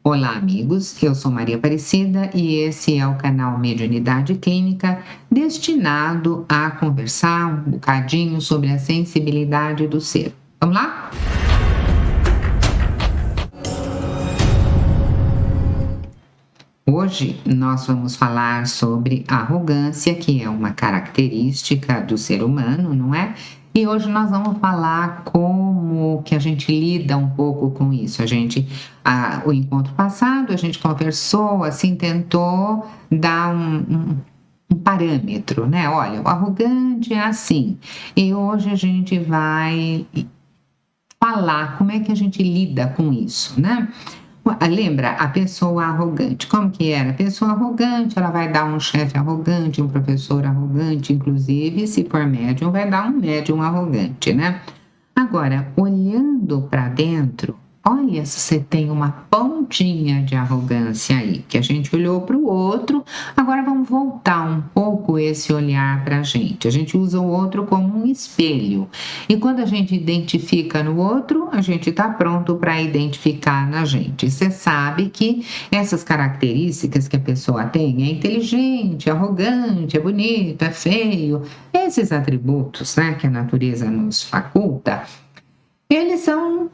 Olá, amigos. Eu sou Maria Aparecida e esse é o canal Mediunidade Clínica, destinado a conversar um bocadinho sobre a sensibilidade do ser. Vamos lá? Hoje nós vamos falar sobre arrogância, que é uma característica do ser humano, não é? E hoje nós vamos falar como que a gente lida um pouco com isso. O encontro passado, a gente conversou, assim, tentou dar um parâmetro, né? Olha, o arrogante é assim. E hoje a gente vai falar como é que a gente lida com isso, né? Lembra a pessoa arrogante? Como que era? A pessoa arrogante, ela vai dar um chefe arrogante, um professor arrogante, inclusive, se for médium, vai dar um médium arrogante, né? Agora, olhando para dentro, olha se você tem uma pontinha de arrogância aí, que a gente olhou para o outro, agora vamos voltar um pouco esse olhar para a gente. A gente usa o outro como um espelho, e quando a gente identifica no outro, a gente está pronto para identificar na gente. Você sabe que essas características que a pessoa tem, é inteligente, arrogante, é bonito, é feio, esses atributos, né, que a natureza nos faculta, eles são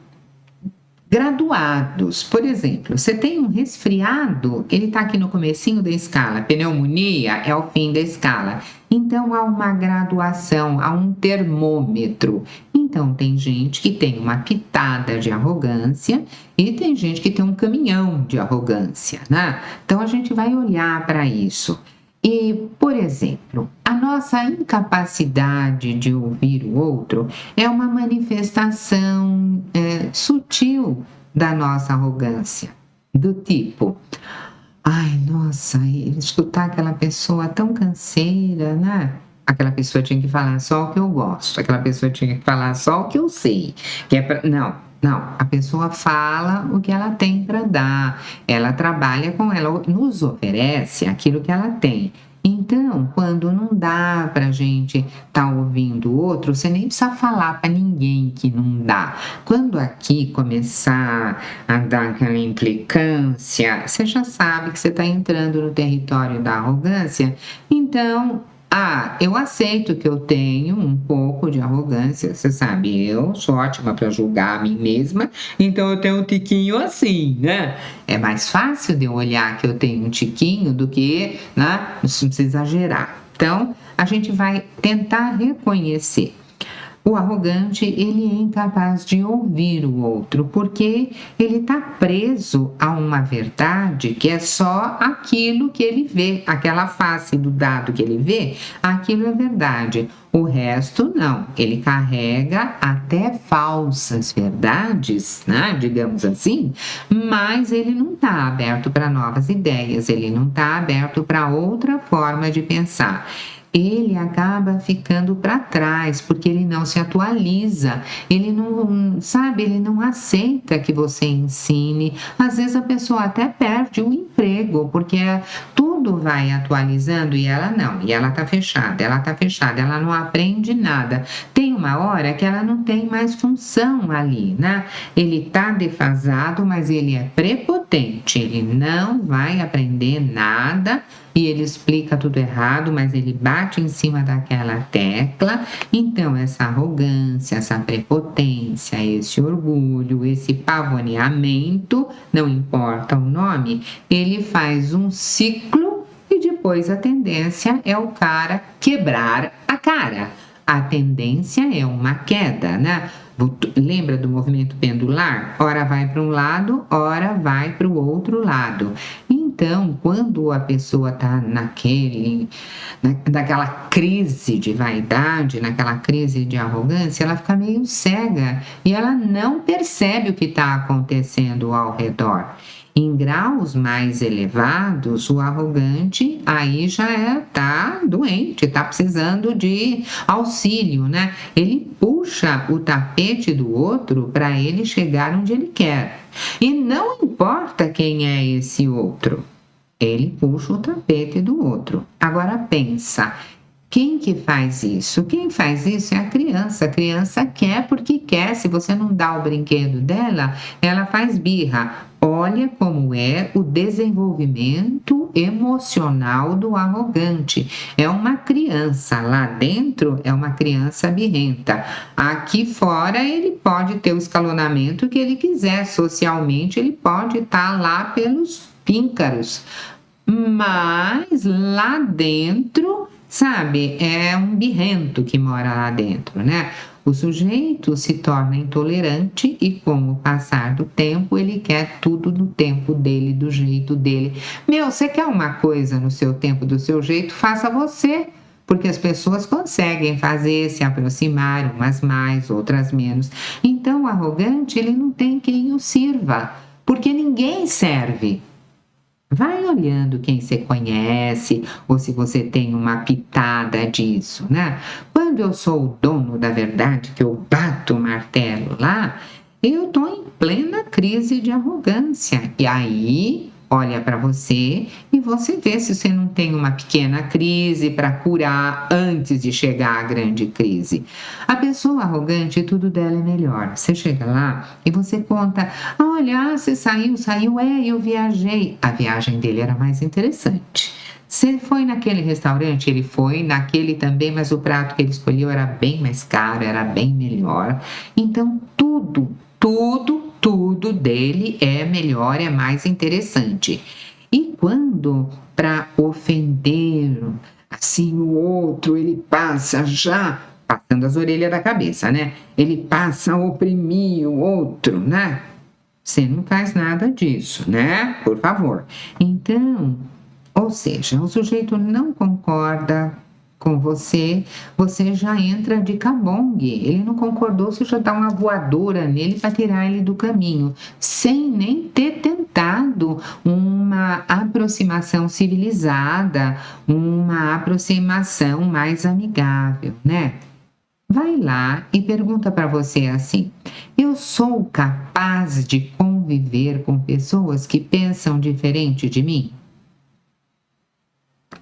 graduados. Por exemplo, você tem um resfriado, ele está aqui no comecinho da escala, pneumonia é o fim da escala. Então, há uma graduação, há um termômetro. Então, tem gente que tem uma pitada de arrogância e tem gente que tem um caminhão de arrogância, né? Então, a gente vai olhar para isso. E, por exemplo, a nossa incapacidade de ouvir o outro é uma manifestação sutil da nossa arrogância, do tipo, ai, nossa, escutar aquela pessoa tão canseira, né? Aquela pessoa tinha que falar só o que eu gosto, aquela pessoa tinha que falar só o que eu sei, que é pra... Não, a pessoa fala o que ela tem para dar, ela trabalha com ela, nos oferece aquilo que ela tem. Então, quando não dá para a gente estar ouvindo o outro, você nem precisa falar para ninguém que não dá. Quando aqui começar a dar aquela implicância, você já sabe que você está entrando no território da arrogância. Então, eu aceito que eu tenho um pouco de arrogância, você sabe, eu sou ótima para julgar a mim mesma, então eu tenho um tiquinho assim, né? É mais fácil de eu olhar que eu tenho um tiquinho do que, né? Não precisa exagerar. Então, a gente vai tentar reconhecer. O arrogante, ele é incapaz de ouvir o outro, porque ele está preso a uma verdade que é só aquilo que ele vê, aquela face do dado que ele vê, aquilo é verdade. O resto, não. Ele carrega até falsas verdades, né? Digamos assim, mas ele não está aberto para novas ideias, ele não está aberto para outra forma de pensar. Ele acaba ficando para trás, porque ele não se atualiza, ele não, sabe, ele não aceita que você ensine. Às vezes a pessoa até perde o emprego, porque tudo vai atualizando e ela não, e ela está fechada, ela não aprende nada. Tem uma hora que ela não tem mais função ali, né? Ele está defasado, mas ele é prepotente, ele não vai aprender nada. E ele explica tudo errado, mas ele bate em cima daquela tecla. Então, essa arrogância, essa prepotência, esse orgulho, esse pavoneamento, não importa o nome, ele faz um ciclo e depois a tendência é o cara quebrar a cara. A tendência é uma queda, né? Lembra do movimento pendular? Ora vai para um lado, ora vai para o outro lado. Então, quando a pessoa está naquela crise de vaidade, naquela crise de arrogância, ela fica meio cega e ela não percebe o que está acontecendo ao redor. Em graus mais elevados, o arrogante aí já está doente, está precisando de auxílio, né? Ele puxa o tapete do outro para ele chegar onde ele quer. E não importa quem é esse outro, ele puxa o tapete do outro. Agora pensa, quem que faz isso? Quem faz isso é a criança. A criança quer porque quer. Se você não dá o brinquedo dela, ela faz birra. Olha como é o desenvolvimento emocional do arrogante. É uma criança, lá dentro é uma criança birrenta. Aqui fora ele pode ter o escalonamento que ele quiser, socialmente ele pode estar lá pelos píncaros. Mas lá dentro, sabe, é um birrento que mora lá dentro, né? O sujeito se torna intolerante e, com o passar do tempo, ele quer tudo no tempo dele, do jeito dele. Você quer uma coisa no seu tempo, do seu jeito, faça você. Porque as pessoas conseguem fazer, se aproximar, umas mais, outras menos. Então, o arrogante, ele não tem quem o sirva, porque ninguém serve. Vai olhando quem você conhece ou se você tem uma pitada disso, né? Quando eu sou o dono da verdade, que eu bato o martelo lá, eu estou em plena crise de arrogância. E aí, olha para você e você vê se você não tem uma pequena crise para curar antes de chegar à grande crise. A pessoa arrogante, tudo dela é melhor. Você chega lá e você conta, olha, você saiu, eu viajei. A viagem dele era mais interessante. Você foi naquele restaurante, ele foi naquele também, mas o prato que ele escolheu era bem mais caro, era bem melhor. Então, tudo dele é melhor, é mais interessante. E quando, para ofender assim o outro, ele passa já passando as orelhas da cabeça, né? Ele passa a oprimir o outro, né? Você não faz nada disso, né? Por favor. Então, ou seja, o sujeito não concorda com você, você já entra de cabongue. Ele não concordou, você já dá uma voadora nele para tirar ele do caminho, sem nem ter tentado uma aproximação civilizada, uma aproximação mais amigável, né? Vai lá e pergunta para você assim: eu sou capaz de conviver com pessoas que pensam diferente de mim?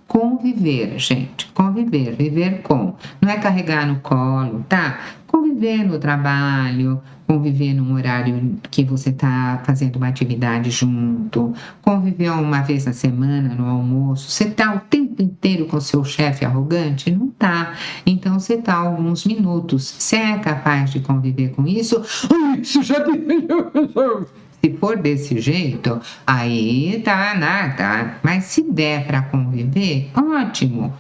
Conviver, gente, conviver, viver com, não é carregar no colo, tá? Conviver no trabalho, conviver num horário que você tá fazendo uma atividade junto, conviver uma vez na semana no almoço. Você tá o tempo inteiro com seu chefe arrogante? Não tá. Então você tá alguns minutos. Você é capaz de conviver com isso? Isso já se for desse jeito, aí tá nada. Mas se der para conviver, ótimo.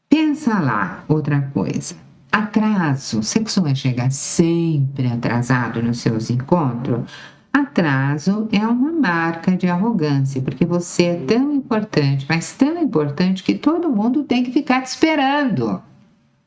Pensa lá, outra coisa. Atraso. Você costuma chegar sempre atrasado nos seus encontros? Atraso é uma marca de arrogância, porque você é tão importante, mas tão importante que todo mundo tem que ficar te esperando.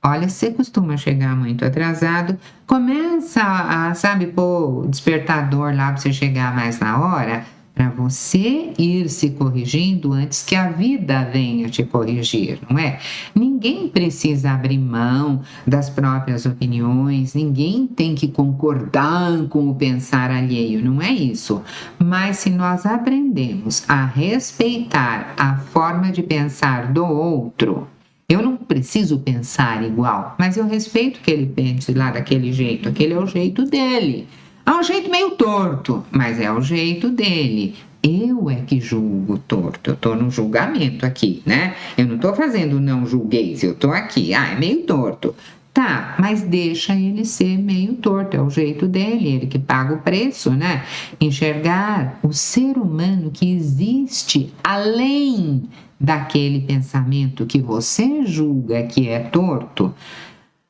Olha, se você costuma chegar muito atrasado, começa a, sabe, pôr o despertador lá para você chegar mais na hora, para você ir se corrigindo antes que a vida venha te corrigir, não é? Ninguém precisa abrir mão das próprias opiniões, ninguém tem que concordar com o pensar alheio, não é isso. Mas se nós aprendemos a respeitar a forma de pensar do outro, eu não preciso pensar igual, mas eu respeito que ele pense lá daquele jeito. Aquele é o jeito dele. É um jeito meio torto, mas é o jeito dele. Eu é que julgo torto. Eu tô no julgamento aqui, né? Eu não tô fazendo não julgueis, eu tô aqui. É meio torto. Tá, mas deixa ele ser meio torto, é o jeito dele, ele que paga o preço, né? Enxergar o ser humano que existe além daquele pensamento que você julga que é torto.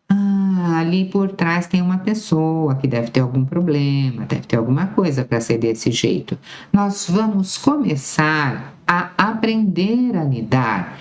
Ali por trás tem uma pessoa que deve ter algum problema, deve ter alguma coisa para ser desse jeito. Nós vamos começar a aprender a lidar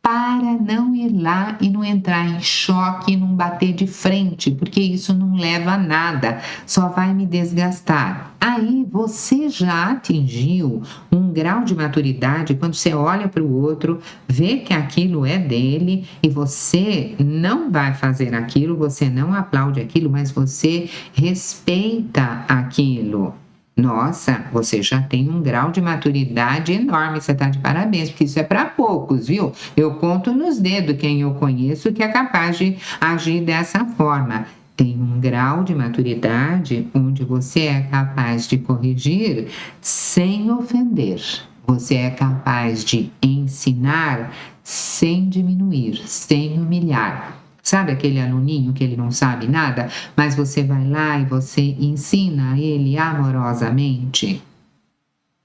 para não ir lá e não entrar em choque e não bater de frente, porque isso não leva a nada, só vai me desgastar. Aí você já atingiu um grau de maturidade quando você olha para o outro, vê que aquilo é dele e você não vai fazer aquilo, você não aplaude aquilo, mas você respeita aquilo. Nossa, você já tem um grau de maturidade enorme, você está de parabéns, porque isso é para poucos, viu? Eu conto nos dedos quem eu conheço que é capaz de agir dessa forma. tem um grau de maturidade onde você é capaz de corrigir sem ofender. Você é capaz de ensinar sem diminuir, sem humilhar. Sabe aquele aluninho que ele não sabe nada, mas você vai lá e você ensina ele amorosamente?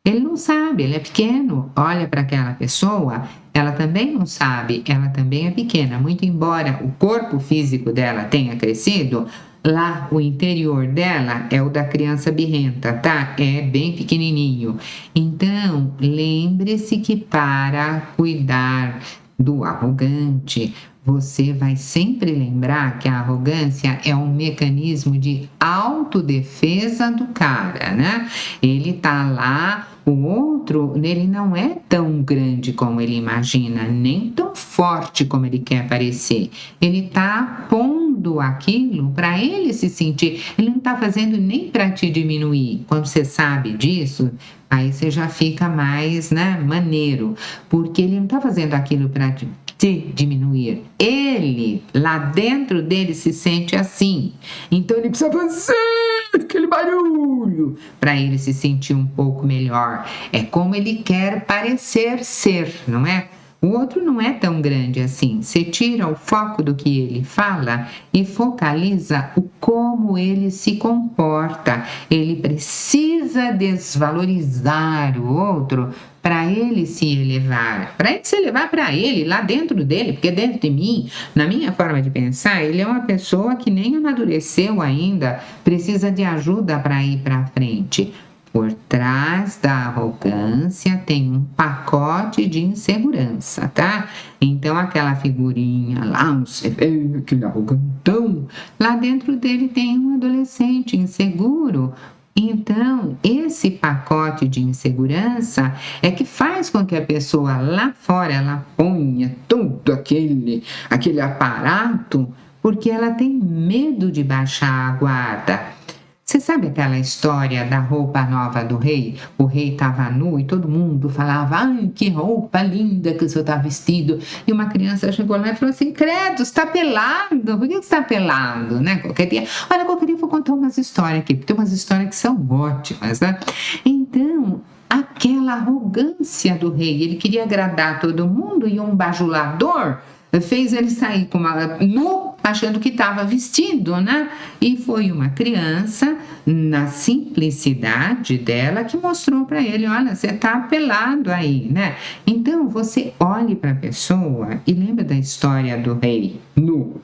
Ele não sabe, ele é pequeno. Olha para aquela pessoa, ela também não sabe, ela também é pequena. Muito embora o corpo físico dela tenha crescido, lá o interior dela é o da criança birrenta, tá? É bem pequenininho. Então, lembre-se que para cuidar do arrogante, você vai sempre lembrar que a arrogância é um mecanismo de autodefesa do cara, né? Ele tá lá, o outro, ele não é tão grande como ele imagina, nem tão forte como ele quer parecer. Ele tá pondo aquilo para ele se sentir, ele não tá fazendo nem para te diminuir. Quando você sabe disso, aí você já fica mais, né, maneiro, porque ele não tá fazendo aquilo para te diminuir. Ele, lá dentro dele, se sente assim. Então ele precisa fazer aquele barulho para ele se sentir um pouco melhor. É como ele quer parecer ser, não é? O outro não é tão grande assim. Você tira o foco do que ele fala e focaliza o como ele se comporta. Ele precisa desvalorizar o outro para ele se elevar, para ele se elevar para ele, lá dentro dele, porque dentro de mim, na minha forma de pensar, ele é uma pessoa que nem amadureceu ainda, precisa de ajuda para ir para frente. Por trás da arrogância tem um pacote de insegurança, tá? Então aquela figurinha lá, você vê aquele arrogantão, lá dentro dele tem um adolescente inseguro. Então, esse pacote de insegurança é que faz com que a pessoa lá fora, ela ponha todo aquele aparato, porque ela tem medo de baixar a guarda. Você sabe aquela história da roupa nova do rei? O rei estava nu e todo mundo falava, ai, que roupa linda que o senhor está vestido. E uma criança chegou lá e falou assim, credo, você está pelado, por que você está pelado? Né? Qualquer dia eu vou contar umas histórias aqui, porque tem umas histórias que são ótimas, né? Então, aquela arrogância do rei, ele queria agradar todo mundo e um bajulador fez ele sair com nu, achando que estava vestido, né? E foi uma criança, na simplicidade dela, que mostrou para ele, olha, você está pelado aí, né? Então, você olhe para a pessoa e lembra da história do rei nu.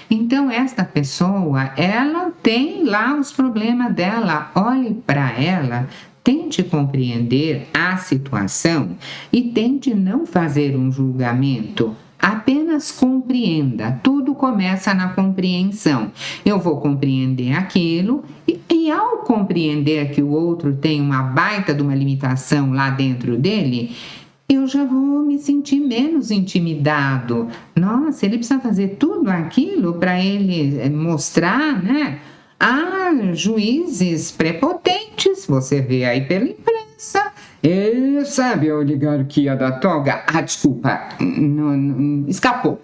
Então, esta pessoa, ela tem lá os problemas dela, olhe para ela, tente compreender a situação e tente não fazer um julgamento. Apenas compreenda, tudo começa na compreensão. Eu vou compreender aquilo e ao compreender que o outro tem uma baita de uma limitação lá dentro dele, eu já vou me sentir menos intimidado. Nossa, ele precisa fazer tudo aquilo para ele mostrar, né? Juízes prepotentes, você vê aí pela imprensa. Ele sabe a oligarquia da toga? Desculpa, escapou,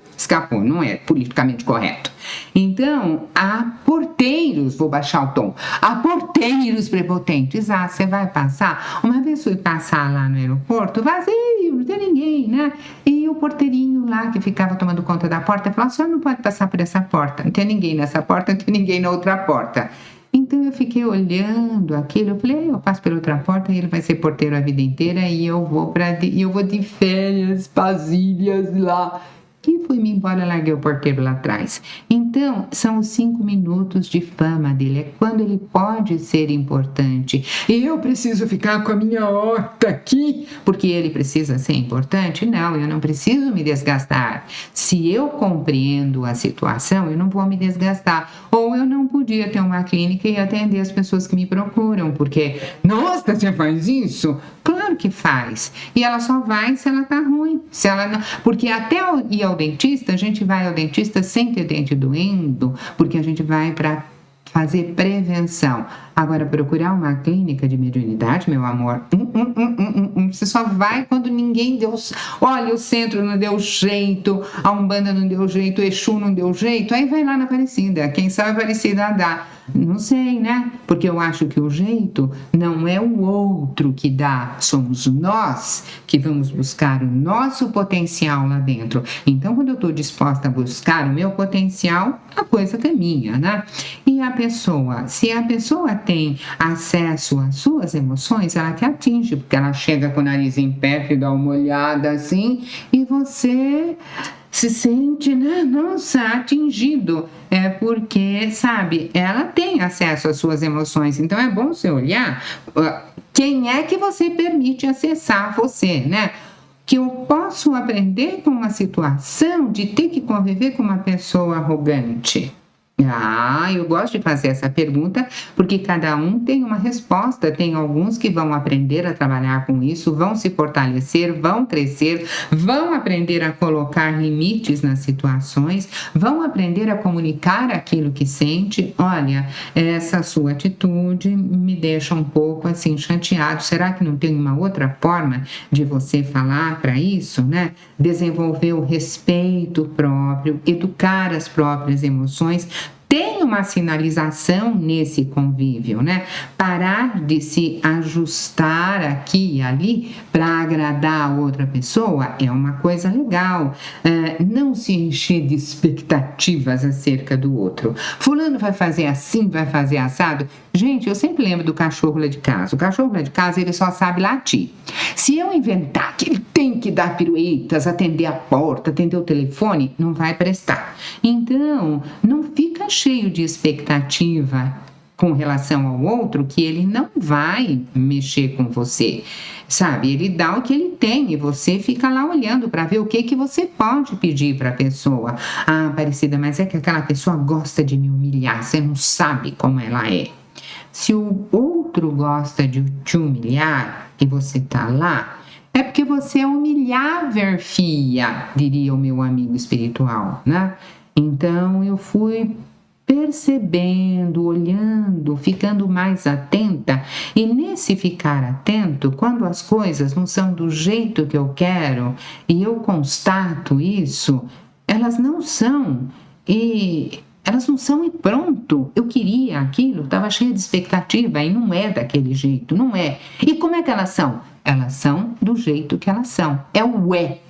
não é politicamente correto. Então, há porteiros, vou baixar o tom, há porteiros prepotentes. Você vai passar? Uma vez fui passar lá no aeroporto, vazio, não tem ninguém, né? E o porteirinho lá que ficava tomando conta da porta falou, a senhora não pode passar por essa porta, não tem ninguém nessa porta, não tem ninguém na outra porta. Então eu fiquei olhando aquilo, eu falei, eu passo pela outra porta e ele vai ser porteiro a vida inteira e eu vou de férias, Brasílias lá. E fui-me embora, larguei o porteiro lá atrás. Então, são os 5 minutos de fama dele, é quando ele pode ser importante. E eu preciso ficar com a minha horta aqui, porque ele precisa ser importante? Não, eu não preciso me desgastar. Se eu compreendo a situação, eu não vou me desgastar. Ou eu não podia ter uma clínica e atender as pessoas que me procuram, porque, nossa, você faz isso? Claro que faz. E ela só vai se ela tá ruim. Se ela não... Porque até ir ao dentista, a gente vai ao dentista sem ter dente doendo, porque a gente vai para fazer prevenção. Agora, procurar uma clínica de mediunidade, meu amor, Você só vai quando ninguém deu. Olha, o centro não deu jeito, a Umbanda não deu jeito, o Exu não deu jeito, aí vai lá na Aparecida. Quem sabe a Aparecida dá. Não sei, né? Porque eu acho que o jeito não é o outro que dá, somos nós que vamos buscar o nosso potencial lá dentro. Então, quando eu estou disposta a buscar o meu potencial, a coisa caminha, né? E a pessoa, se a pessoa tem acesso às suas emoções, ela te atinge, porque ela chega com o nariz em pé, e dá uma olhada assim, e você se sente, né? Nossa, atingido. É porque, sabe, ela tem acesso às suas emoções. Então é bom você olhar quem é que você permite acessar você, né? Que eu posso aprender com uma situação de ter que conviver com uma pessoa arrogante. Eu gosto de fazer essa pergunta porque cada um tem uma resposta. Tem alguns que vão aprender a trabalhar com isso, vão se fortalecer, vão crescer, vão aprender a colocar limites nas situações, vão aprender a comunicar aquilo que sente. Olha, essa sua atitude me deixa um pouco assim chateado. Será que não tem uma outra forma de você falar para isso, né? Desenvolver o respeito próprio, educar as próprias emoções. Tem uma sinalização nesse convívio, né? Parar de se ajustar aqui e ali para agradar a outra pessoa é uma coisa legal. Não se encher de expectativas acerca do outro. Fulano vai fazer assim, vai fazer assado. Gente, eu sempre lembro do cachorro lá de casa. O cachorro lá de casa, ele só sabe latir. Se eu inventar que ele tem que dar piruetas, atender a porta, atender o telefone, não vai prestar. Então, não fica cheio de expectativa com relação ao outro que ele não vai mexer com você, sabe? Ele dá o que ele tem e você fica lá olhando para ver o que você pode pedir para a pessoa. Aparecida, mas é que aquela pessoa gosta de me humilhar, você não sabe como ela é. Se o outro gosta de te humilhar e você tá lá, é porque você é humilhável, filha, diria o meu amigo espiritual, né? Então eu fui percebendo, olhando, ficando mais atenta, e nesse ficar atento, quando as coisas não são do jeito que eu quero e eu constato isso, elas não são e pronto, eu queria aquilo, estava cheia de expectativa e não é daquele jeito, não é. E como é que elas são? Elas são do jeito que elas são, é o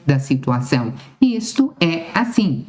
da situação, e isto é assim.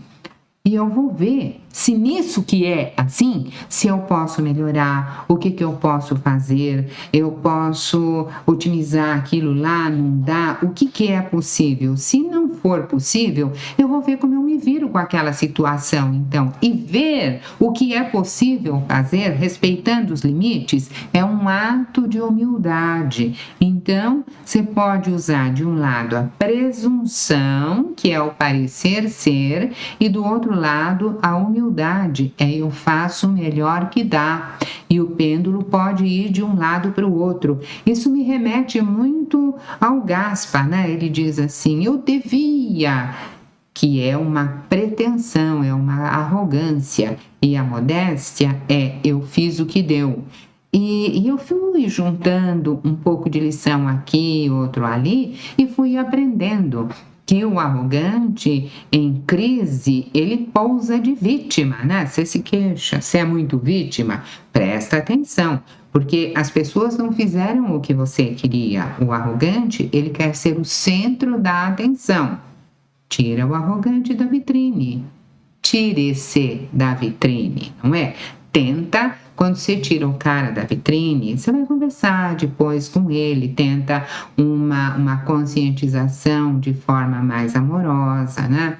E eu vou ver se nisso que é assim, se eu posso melhorar, o que eu posso fazer, eu posso otimizar aquilo lá, não dá, o que é possível. Se não for possível, eu vou ver como eu me viro com aquela situação, então. E ver o que é possível fazer, respeitando os limites, é um ato de humildade. Então, você pode usar de um lado a presunção, que é o parecer ser, e do outro lado a humildade, eu faço o melhor que dá, e o pêndulo pode ir de um lado para o outro. Isso me remete muito ao Gaspar, né? Ele diz assim, eu devia, que é uma pretensão, é uma arrogância, e a modéstia é eu fiz o que deu. E eu fui juntando um pouco de lição aqui, outro ali, e fui aprendendo que o arrogante, em crise, ele pousa de vítima, né? Você se queixa, você é muito vítima, presta atenção, porque as pessoas não fizeram o que você queria. O arrogante, ele quer ser o centro da atenção. Tira o arrogante da vitrine, tire-se da vitrine, não é? Tenta, quando você tira o cara da vitrine, você vai conversar depois com ele, tenta uma conscientização de forma mais amorosa, né?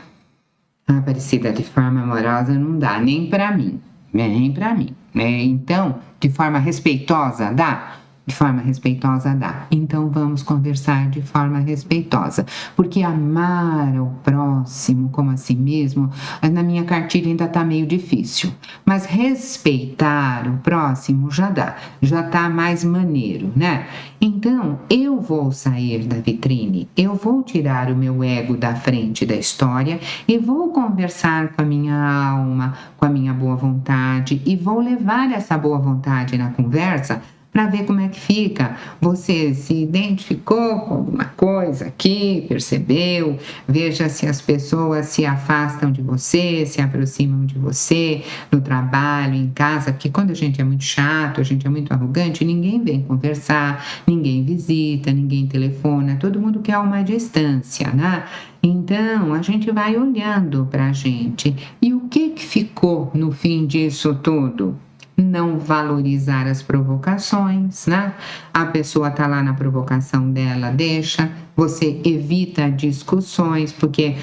Aparecida de forma amorosa não dá, nem para mim, nem para mim. Então, de forma respeitosa, dá? De forma respeitosa dá. Então vamos conversar de forma respeitosa, porque amar o próximo como a si mesmo, na minha cartilha ainda está meio difícil, mas respeitar o próximo já dá, já está mais maneiro, né? Então eu vou sair da vitrine, eu vou tirar o meu ego da frente da história e vou conversar com a minha alma, com a minha boa vontade, e vou levar essa boa vontade na conversa para ver como é que fica. Você se identificou com alguma coisa aqui, percebeu? Veja se as pessoas se afastam de você, se aproximam de você, no trabalho, em casa, porque quando a gente é muito chato, a gente é muito arrogante, ninguém vem conversar, ninguém visita, ninguém telefona, todo mundo quer uma distância, né? Então, a gente vai olhando para a gente. E o que ficou no fim disso tudo? Não valorizar as provocações, né? A pessoa tá lá na provocação dela, deixa, você evita discussões, porque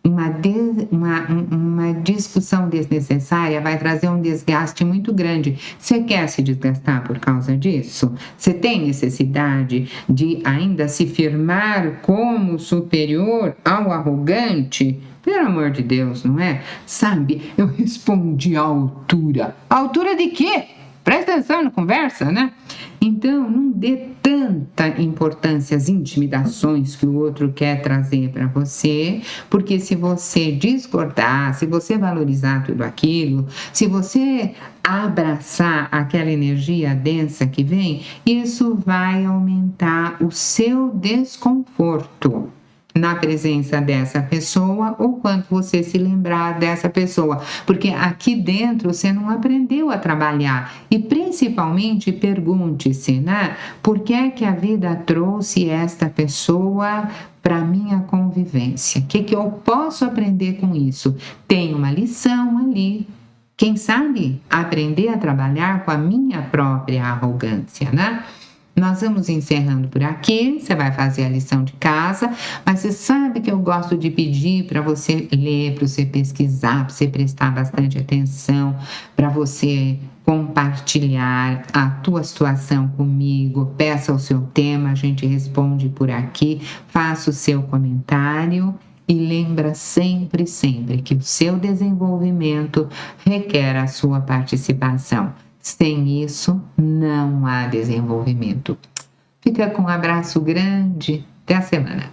uma discussão desnecessária vai trazer um desgaste muito grande. Você quer se desgastar por causa disso? Você tem necessidade de ainda se firmar como superior ao arrogante? Pelo amor de Deus, não é? Sabe, eu respondi à altura. A altura de quê? Presta atenção na conversa, né? Então, não dê tanta importância às intimidações que o outro quer trazer para você, porque se você discordar, se você valorizar tudo aquilo, se você abraçar aquela energia densa que vem, isso vai aumentar o seu desconforto na presença dessa pessoa ou quando você se lembrar dessa pessoa, porque aqui dentro você não aprendeu a trabalhar. E principalmente pergunte-se, né? Por que é que a vida trouxe esta pessoa para minha convivência? O que eu posso aprender com isso? Tem uma lição ali. Quem sabe aprender a trabalhar com a minha própria arrogância, né? Nós vamos encerrando por aqui, você vai fazer a lição de casa, mas você sabe que eu gosto de pedir para você ler, para você pesquisar, para você prestar bastante atenção, para você compartilhar a tua situação comigo, peça o seu tema, a gente responde por aqui, faça o seu comentário. E lembra sempre, sempre que o seu desenvolvimento requer a sua participação. Sem isso, não há desenvolvimento. Fica com um abraço grande. Até a semana.